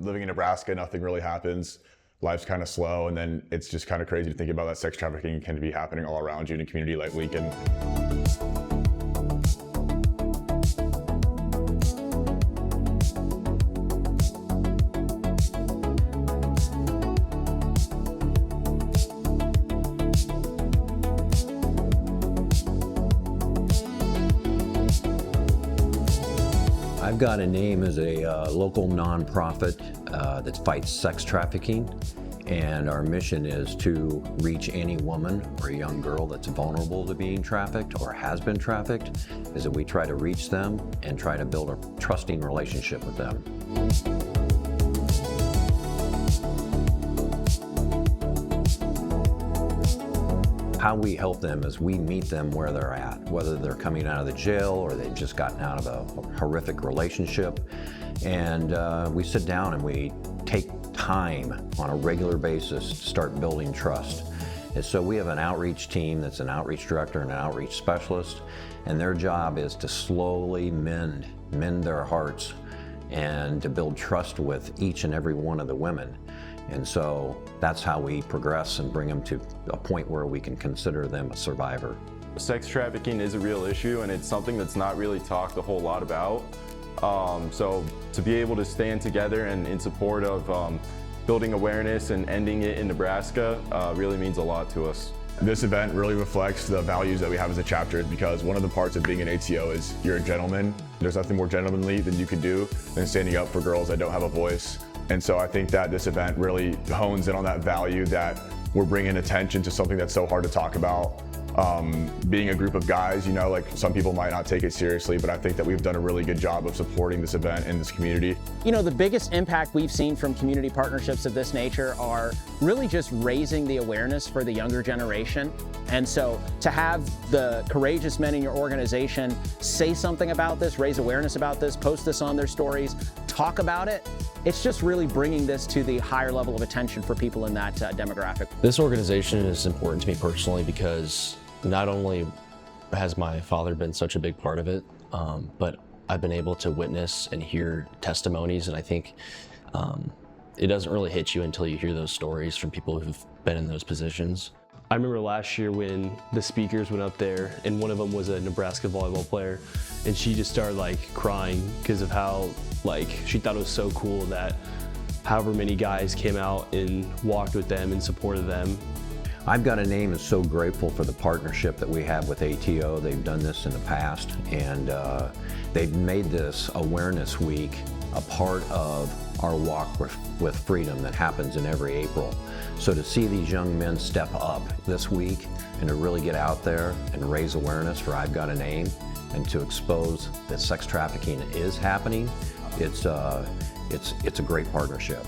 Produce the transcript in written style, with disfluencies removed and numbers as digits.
living in Nebraska, nothing really happens. Life's kind of slow, and then it's just kind of crazy to think about that sex trafficking can be happening all around you in a community like Lincoln. I've Got a Name is a local nonprofit that fights sex trafficking, and our mission is to reach any woman or young girl that's vulnerable to being trafficked or has been trafficked, is that we try to reach them and try to build a trusting relationship with them. How we help them is we meet them where they're at, whether they're coming out of the jail or they've just gotten out of a horrific relationship. And we sit down and we take time on a regular basis to start building trust. And so we have an outreach team that's an outreach director and an outreach specialist, and their job is to slowly mend their hearts and to build trust with each and every one of the women. And so that's how we progress and bring them to a point where we can consider them a survivor. Sex trafficking is a real issue, and it's something that's not really talked a whole lot about. So to be able to stand together and in support of building awareness and ending it in Nebraska really means a lot to us. This event really reflects the values that we have as a chapter, because one of the parts of being an ATO is you're a gentleman. There's nothing more gentlemanly than you could do than standing up for girls that don't have a voice. And so I think that this event really hones in on that value, that we're bringing attention to something that's so hard to talk about. Being a group of guys, you know, like some people might not take it seriously, but I think that we've done a really good job of supporting this event in this community. You know, the biggest impact we've seen from community partnerships of this nature are really just raising the awareness for the younger generation. And so to have the courageous men in your organization say something about this, raise awareness about this, post this on their stories, talk about it, it's just really bringing this to the higher level of attention for people in that demographic. This organization is important to me personally because not only has my father been such a big part of it, but I've been able to witness and hear testimonies, and I think it doesn't really hit you until you hear those stories from people who've been in those positions. I remember last year when the speakers went up there, and one of them was a Nebraska volleyball player, and she just started like crying because of how she thought it was so cool that however many guys came out and walked with them and supported them. I've Got a Name is so grateful for the partnership that we have with ATO. They've done this in the past, and they've made this Awareness Week a part of our walk with freedom that happens in every April. So to see these young men step up this week and to really get out there and raise awareness for I've Got a Name and to expose that sex trafficking is happening, it's a great partnership.